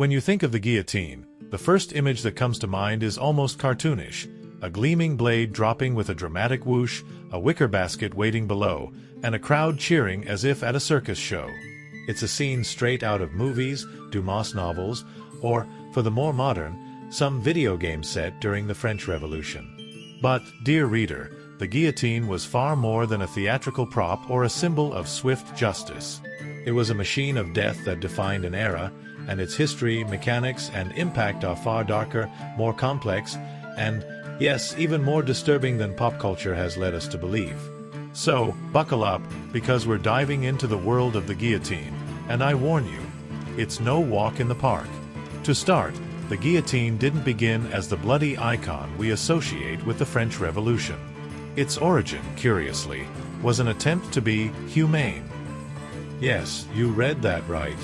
When you think of the guillotine, the first image that comes to mind is almost cartoonish: a gleaming blade dropping with a dramatic whoosh, a wicker basket waiting below, and a crowd cheering as if at a circus show. It's a scene straight out of movies, Dumas novels, or, for the more modern, some video game set during the French Revolution. But, dear reader, the guillotine was far more than a theatrical prop or a symbol of swift justice. It was a machine of death that defined an era, and its history, mechanics, and impact are far darker, more complex, and, yes, even more disturbing than pop culture has led us to believe. So, buckle up, because we're diving into the world of the guillotine, and I warn you, it's no walk in the park. To start, the guillotine didn't begin as the bloody icon we associate with the French Revolution. Its origin, curiously, was an attempt to be humane. Yes, you read that right.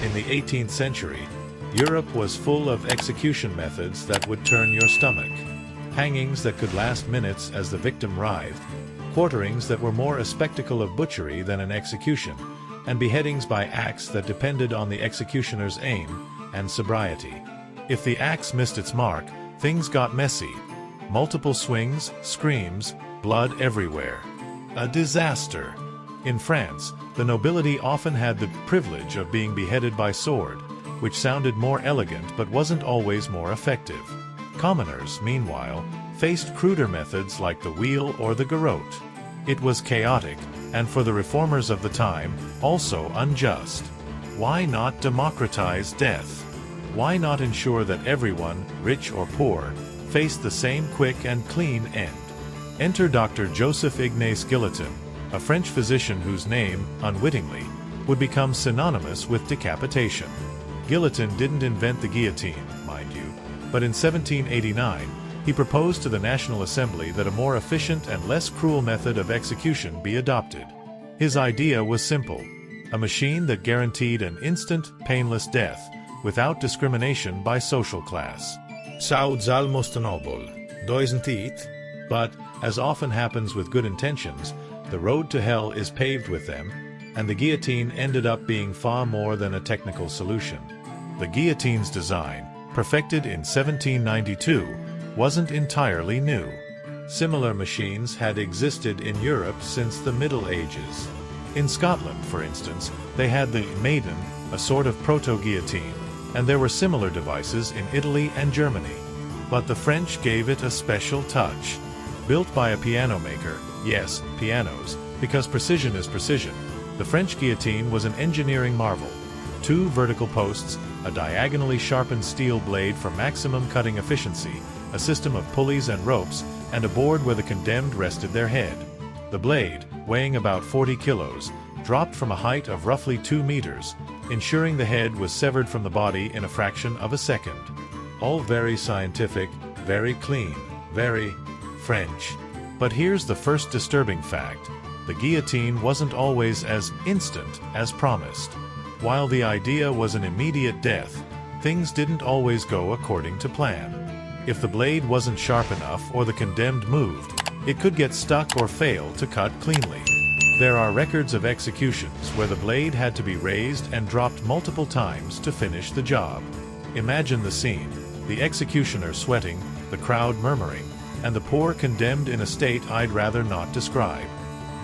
In the 18th century, Europe was full of execution methods that would turn your stomach. Hangings that could last minutes as the victim writhed, quarterings that were more a spectacle of butchery than an execution, and beheadings by axe that depended on the executioner's aim and sobriety. If the axe missed its mark, things got messy. Multiple swings, screams, blood everywhere. A disaster. In France, the nobility often had the privilege of being beheaded by sword, which sounded more elegant but wasn't always more effective. Commoners, meanwhile, faced cruder methods like the wheel or the garrote. It was chaotic, and for the reformers of the time, also unjust. Why not democratize death? Why not ensure that everyone, rich or poor, faced the same quick and clean end? Enter Dr. Joseph-Ignace Guillotin, a French physician whose name, unwittingly, would become synonymous with decapitation. Guillotin didn't invent the guillotine, mind you, but in 1789, he proposed to the National Assembly that a more efficient and less cruel method of execution be adopted. His idea was simple: a machine that guaranteed an instant, painless death, without discrimination by social class. Sounds almost noble, doesn't it? But, as often happens with good intentions, the road to hell is paved with them, and the guillotine ended up being far more than a technical solution. The guillotine's design, perfected in 1792, wasn't entirely new. Similar machines had existed in Europe since the Middle Ages. In Scotland, for instance, they had the Maiden, a sort of proto-guillotine, and there were similar devices in Italy and Germany. But the French gave it a special touch. Built by a piano maker, yes, pianos, because precision is precision, the French guillotine was an engineering marvel. 2 vertical posts, a diagonally sharpened steel blade for maximum cutting efficiency, a system of pulleys and ropes, and a board where the condemned rested their head. The blade, weighing about 40 kilos, dropped from a height of roughly 2 meters, ensuring the head was severed from the body in a fraction of a second. All very scientific, very clean, very French. But here's the first disturbing fact: the guillotine wasn't always as instant as promised. While the idea was an immediate death, things didn't always go according to plan. If the blade wasn't sharp enough or the condemned moved, it could get stuck or fail to cut cleanly. There are records of executions where the blade had to be raised and dropped multiple times to finish the job. Imagine the scene: the executioner sweating, the crowd murmuring, and the poor condemned in a state I'd rather not describe.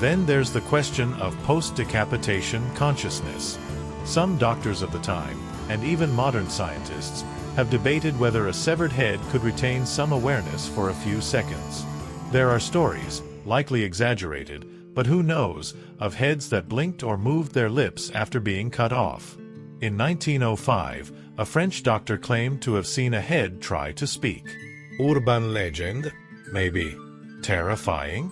Then there's the question of post-decapitation consciousness. Some doctors of the time, and even modern scientists, have debated whether a severed head could retain some awareness for a few seconds. There are stories, likely exaggerated, but who knows, of heads that blinked or moved their lips after being cut off. In 1905, a French doctor claimed to have seen a head try to speak. Urban legend? Maybe. Terrifying?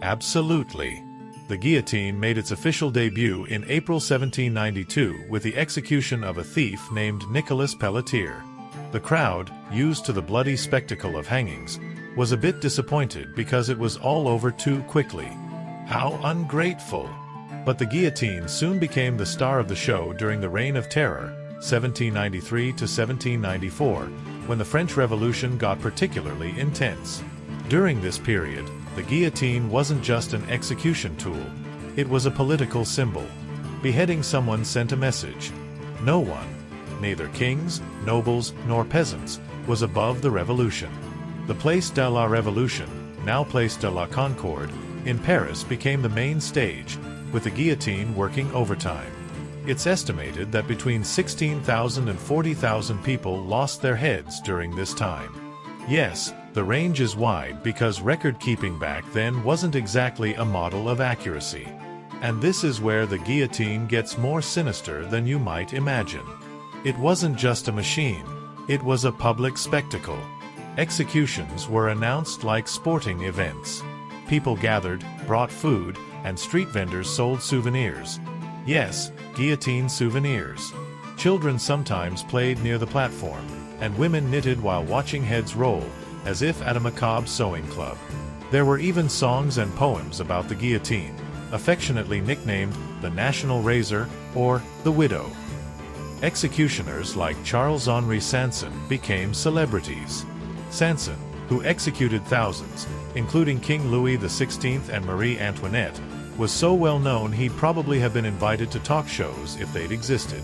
Absolutely. The guillotine made its official debut in April 1792 with the execution of a thief named Nicolas Pelletier. The crowd, used to the bloody spectacle of hangings, was a bit disappointed because it was all over too quickly. How ungrateful! But the guillotine soon became the star of the show during the Reign of Terror, 1793 to 1794, when the French Revolution got particularly intense. During this period, the guillotine wasn't just an execution tool, it was a political symbol. Beheading someone sent a message. No one, neither kings, nobles, nor peasants, was above the revolution. The Place de la Révolution, now Place de la Concorde, in Paris became the main stage, with the guillotine working overtime. It's estimated that between 16,000 and 40,000 people lost their heads during this time. Yes, the range is wide because record-keeping back then wasn't exactly a model of accuracy. And this is where the guillotine gets more sinister than you might imagine. It wasn't just a machine, it was a public spectacle. Executions were announced like sporting events. People gathered, brought food, and street vendors sold souvenirs. Yes, guillotine souvenirs. Children sometimes played near the platform, and women knitted while watching heads roll, as if at a macabre sewing club. There were even songs and poems about the guillotine, affectionately nicknamed the National Razor or the Widow. Executioners like Charles-Henri Sanson became celebrities. Sanson, who executed thousands, including King Louis XVI and Marie Antoinette, was so well known he'd probably have been invited to talk shows if they'd existed.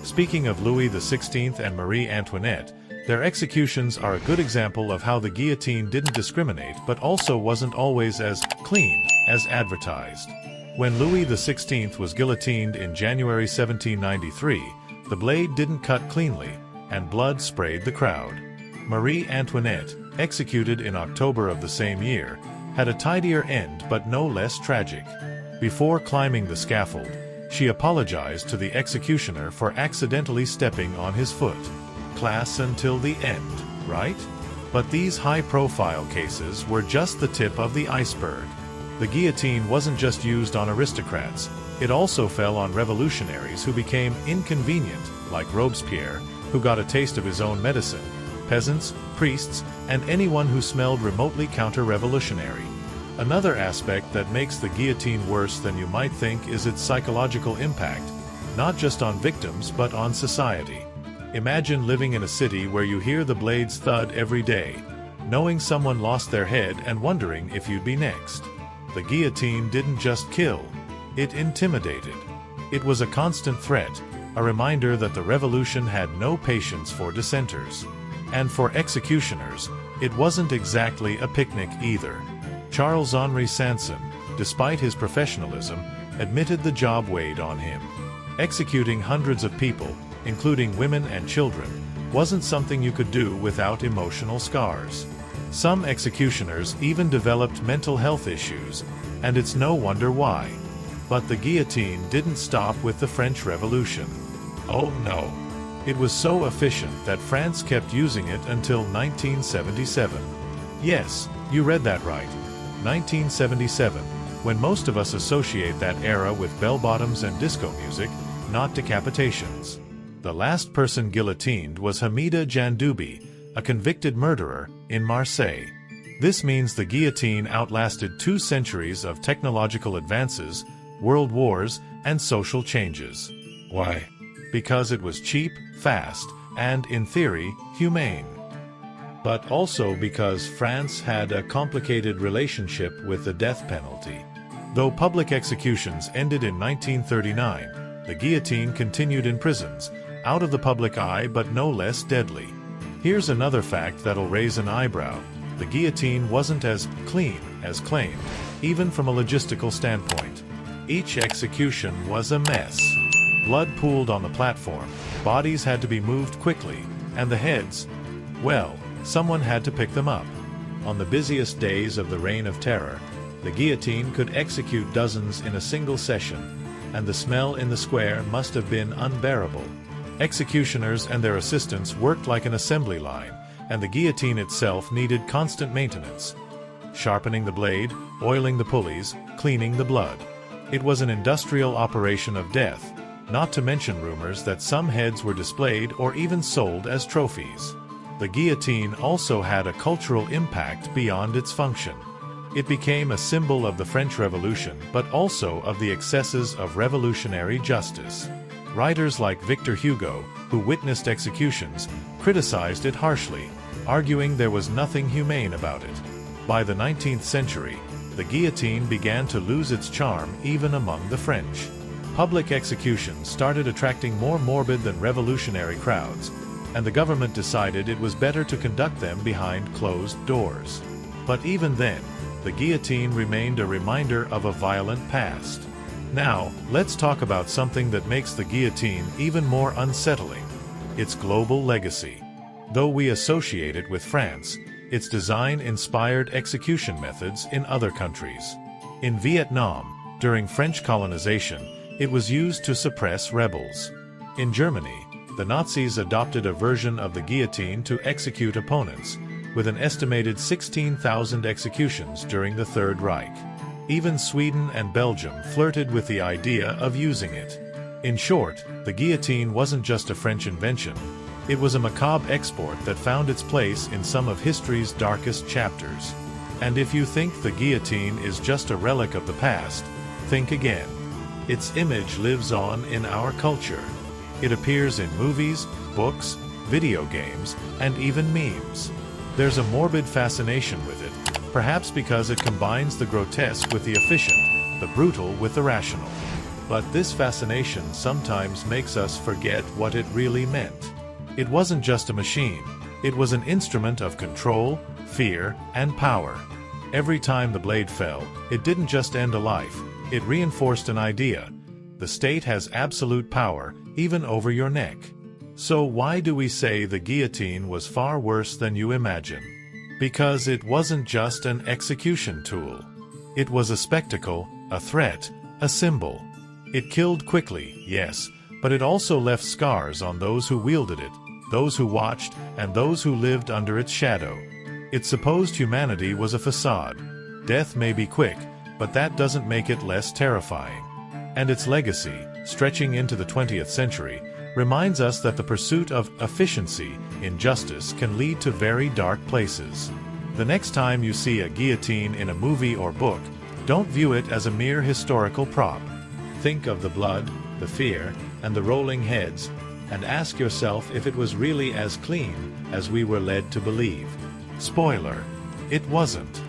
Speaking of Louis XVI and Marie Antoinette, their executions are a good example of how the guillotine didn't discriminate but also wasn't always as clean as advertised. When Louis XVI was guillotined in January 1793, the blade didn't cut cleanly, and blood sprayed the crowd. Marie Antoinette, executed in October of the same year, had a tidier end but no less tragic. Before climbing the scaffold, she apologized to the executioner for accidentally stepping on his foot. Class until the end, right? But these high-profile cases were just the tip of the iceberg. The guillotine wasn't just used on aristocrats, it also fell on revolutionaries who became inconvenient, like Robespierre, who got a taste of his own medicine, peasants, priests, and anyone who smelled remotely counter-revolutionary. Another aspect that makes the guillotine worse than you might think is its psychological impact, not just on victims but on society. Imagine living in a city where you hear the blades thud every day, knowing someone lost their head and wondering if you'd be next. The guillotine didn't just kill, it intimidated. It was a constant threat, a reminder that the revolution had no patience for dissenters. And for executioners, it wasn't exactly a picnic either. Charles-Henri Sanson, despite his professionalism, admitted the job weighed on him. Executing hundreds of people, including women and children, wasn't something you could do without emotional scars. Some executioners even developed mental health issues, and it's no wonder why. But the guillotine didn't stop with the French Revolution. Oh no! It was so efficient that France kept using it until 1977. Yes, you read that right. 1977, when most of us associate that era with bell-bottoms and disco music, not decapitations. The last person guillotined was Hamida Jandoubi, a convicted murderer, in Marseille. This means the guillotine outlasted 2 centuries of technological advances, world wars, and social changes. Why? Because it was cheap, fast, and, in theory, humane. But also because France had a complicated relationship with the death penalty. Though public executions ended in 1939, the guillotine continued in prisons, out of the public eye but no less deadly. Here's another fact that'll raise an eyebrow. The guillotine wasn't as clean as claimed, even from a logistical standpoint. Each execution was a mess. Blood pooled on the platform, bodies had to be moved quickly, and the heads, well, someone had to pick them up. On the busiest days of the Reign of Terror, the guillotine could execute dozens in a single session, and the smell in the square must have been unbearable. Executioners and their assistants worked like an assembly line, and the guillotine itself needed constant maintenance. Sharpening the blade, oiling the pulleys, cleaning the blood. It was an industrial operation of death, not to mention rumors that some heads were displayed or even sold as trophies. The guillotine also had a cultural impact beyond its function. It became a symbol of the French Revolution but also of the excesses of revolutionary justice. Writers like Victor Hugo, who witnessed executions, criticized it harshly, arguing there was nothing humane about it. By the 19th century, the guillotine began to lose its charm even among the French. public executions started attracting more morbid than revolutionary crowds, and the government decided it was better to conduct them behind closed doors. But even then, the guillotine remained a reminder of a violent past. Now, let's talk about something that makes the guillotine even more unsettling: its global legacy. Though we associate it with France, its design inspired execution methods in other countries. In Vietnam, during French colonization, it was used to suppress rebels. In Germany, the Nazis adopted a version of the guillotine to execute opponents, with an estimated 16,000 executions during the Third Reich. Even Sweden and Belgium flirted with the idea of using it. In short, the guillotine wasn't just a French invention. It was a macabre export that found its place in some of history's darkest chapters. And if you think the guillotine is just a relic of the past, think again. Its image lives on in our culture. It appears in movies, books, video games, and even memes. There's a morbid fascination with it, perhaps because it combines the grotesque with the efficient, the brutal with the rational. But this fascination sometimes makes us forget what it really meant. It wasn't just a machine. It was an instrument of control, fear, and power. Every time the blade fell, it didn't just end a life, it reinforced an idea. The state has absolute power, even over your neck. So why do we say the guillotine was far worse than you imagine? Because it wasn't just an execution tool. It was a spectacle, a threat, a symbol. It killed quickly, yes, but it also left scars on those who wielded it, those who watched, and those who lived under its shadow. It supposed humanity was a facade. Death may be quick, but that doesn't make it less terrifying. And its legacy, stretching into the 20th century, reminds us that the pursuit of efficiency in justice can lead to very dark places. The next time you see a guillotine in a movie or book, don't view it as a mere historical prop. Think of the blood, the fear, and the rolling heads, and ask yourself if it was really as clean as we were led to believe. Spoiler: it wasn't.